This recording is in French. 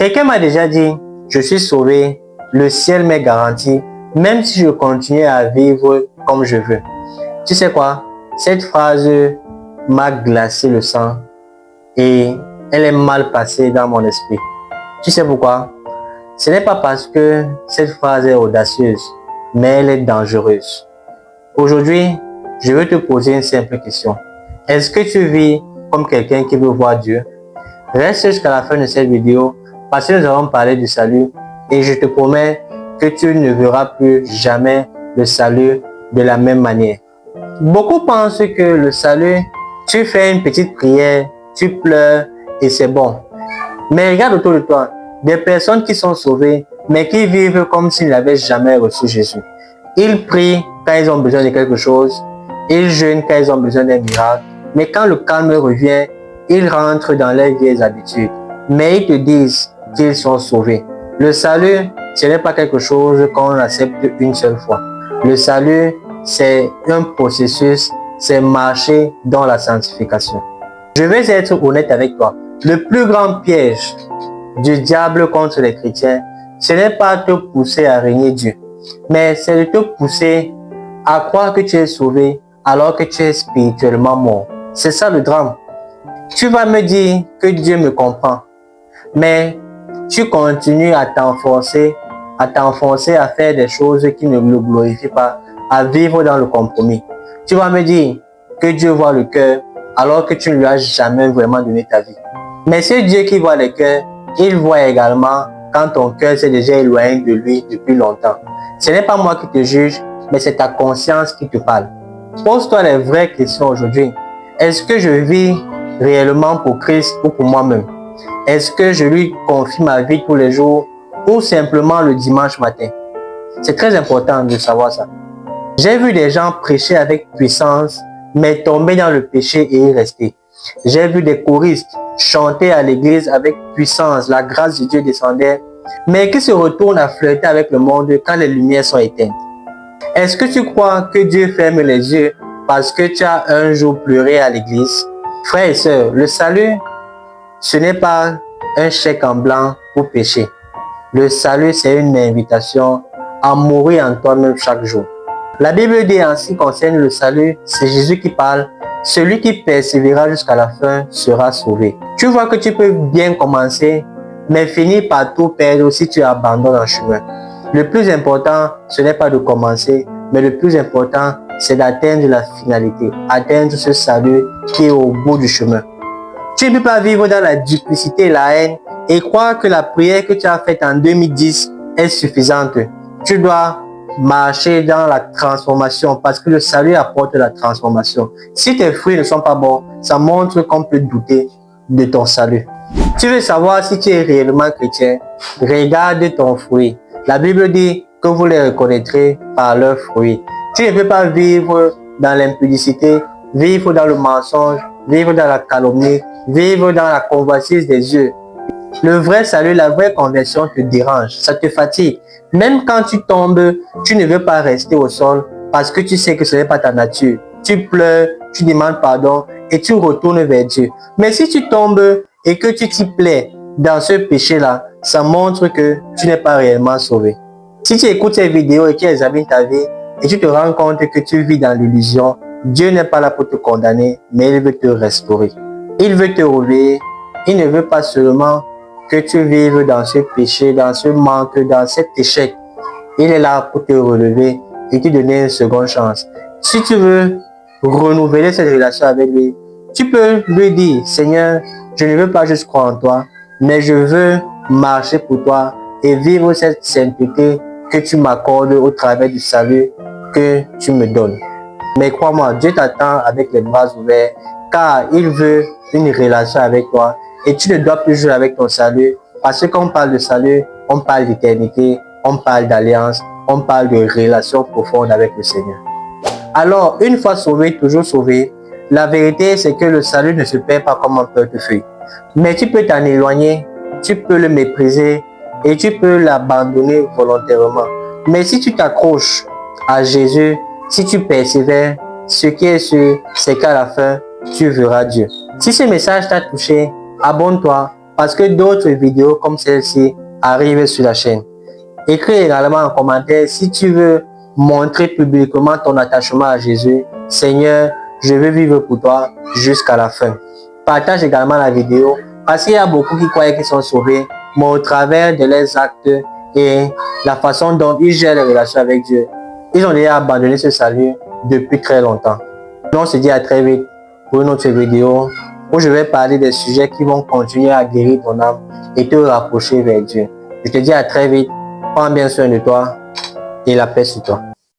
Quelqu'un m'a déjà dit, je suis sauvé, le ciel m'est garanti, même si je continue à vivre comme je veux. Tu sais quoi? Cette phrase m'a glacé le sang et elle est mal passée dans mon esprit. Tu sais pourquoi? Ce n'est pas parce que cette phrase est audacieuse, mais elle est dangereuse. Aujourd'hui, je veux te poser une simple question. Est-ce que tu vis comme quelqu'un qui veut voir Dieu? Reste jusqu'à la fin de cette vidéo parce que nous allons parler du salut et je te promets que tu ne verras plus jamais le salut de la même manière. Beaucoup pensent que le salut, tu fais une petite prière, tu pleures et c'est bon. Mais regarde autour de toi, des personnes qui sont sauvées, mais qui vivent comme s'ils n'avaient jamais reçu Jésus. Ils prient quand ils ont besoin de quelque chose, ils jeûnent quand ils ont besoin d'un miracle, mais quand le calme revient, ils rentrent dans leurs vieilles habitudes. Mais ils te disent qu'ils sont sauvés. Le salut, ce n'est pas quelque chose qu'on accepte une seule fois. Le salut, c'est un processus, c'est marcher dans la sanctification. Je vais être honnête avec toi. Le plus grand piège du diable contre les chrétiens, ce n'est pas te pousser à régner Dieu, mais c'est de te pousser à croire que tu es sauvé alors que tu es spirituellement mort. C'est ça le drame. Tu vas me dire que Dieu me comprend, mais tu continues à t'enfoncer à faire des choses qui ne le glorifient pas, à vivre dans le compromis. Tu vas me dire que Dieu voit le cœur alors que tu ne lui as jamais vraiment donné ta vie. Mais c'est Dieu qui voit le cœur, il voit également quand ton cœur s'est déjà éloigné de lui depuis longtemps. Ce n'est pas moi qui te juge, mais c'est ta conscience qui te parle. Pose-toi les vraies questions aujourd'hui. Est-ce que je vis réellement pour Christ ou pour moi-même? Est-ce que je lui confie ma vie tous les jours ou simplement le dimanche matin? C'est très important de savoir ça. J'ai vu des gens prêcher avec puissance, mais tomber dans le péché et y rester. J'ai vu des choristes chanter à l'église avec puissance, la grâce de Dieu descendait, mais qui se retournent à flirter avec le monde quand les lumières sont éteintes. Est-ce que tu crois que Dieu ferme les yeux parce que tu as un jour pleuré à l'église? Frères et sœurs, le salut, ce n'est pas un chèque en blanc pour pécher. Le salut, c'est une invitation à mourir en toi-même chaque jour. La Bible dit en ce qui concerne le salut, c'est Jésus qui parle. Celui qui persévérera jusqu'à la fin sera sauvé. Tu vois que tu peux bien commencer, mais finir par tout perdre si tu abandonnes en chemin. Le plus important, ce n'est pas de commencer, mais le plus important, c'est d'atteindre la finalité, atteindre ce salut qui est au bout du chemin. Tu ne peux pas vivre dans la duplicité et la haine et croire que la prière que tu as faite en 2010 est suffisante. Tu dois marcher dans la transformation parce que le salut apporte la transformation. Si tes fruits ne sont pas bons, ça montre qu'on peut douter de ton salut. Tu veux savoir si tu es réellement chrétien? Regarde ton fruit. La Bible dit que vous les reconnaîtrez par leurs fruits. Tu ne peux pas vivre dans l'impudicité, vivre dans le mensonge, vivre dans la calomnie, vivre dans la convoitise des yeux. Le vrai salut, la vraie conversion te dérange, ça te fatigue. Même quand tu tombes, tu ne veux pas rester au sol parce que tu sais que ce n'est pas ta nature. Tu pleures, tu demandes pardon et tu retournes vers Dieu. Mais si tu tombes et que tu t'y plais dans ce péché-là, ça montre que tu n'es pas réellement sauvé. Si tu écoutes ces vidéos et tu examines ta vie et tu te rends compte que tu vis dans l'illusion, Dieu n'est pas là pour te condamner, mais il veut te restaurer. Il veut te réveiller. Il ne veut pas seulement que tu vives dans ce péché, dans ce manque, dans cet échec. Il est là pour te relever et te donner une seconde chance. Si tu veux renouveler cette relation avec lui, tu peux lui dire, Seigneur, je ne veux pas juste croire en toi, mais je veux marcher pour toi et vivre cette sainteté que tu m'accordes au travers du salut que tu me donnes. Mais crois-moi, Dieu t'attend avec les bras ouverts car il veut une relation avec toi et tu ne dois plus jouer avec ton salut parce que quand on parle de salut, on parle d'éternité, on parle d'alliance, on parle de relation profonde avec le Seigneur. Alors, une fois sauvé, toujours sauvé, la vérité c'est que le salut ne se perd pas comme un portefeuille. Mais tu peux t'en éloigner, tu peux le mépriser et tu peux l'abandonner volontairement. Mais si tu t'accroches à Jésus, si tu persévères, ce qui est sûr, c'est qu'à la fin, tu verras Dieu. Si ce message t'a touché, abonne-toi, parce que d'autres vidéos comme celle-ci arrivent sur la chaîne. Écris également en commentaire si tu veux montrer publiquement ton attachement à Jésus. Seigneur, je veux vivre pour toi jusqu'à la fin. Partage également la vidéo parce qu'il y a beaucoup qui croient qu'ils sont sauvés, mais au travers de leurs actes et la façon dont ils gèrent les relations avec Dieu, ils ont déjà abandonné ce salut depuis très longtemps. On se dit à très vite pour une autre vidéo où je vais parler des sujets qui vont continuer à guérir ton âme et te rapprocher vers Dieu. Je te dis à très vite, prends bien soin de toi et la paix sur toi.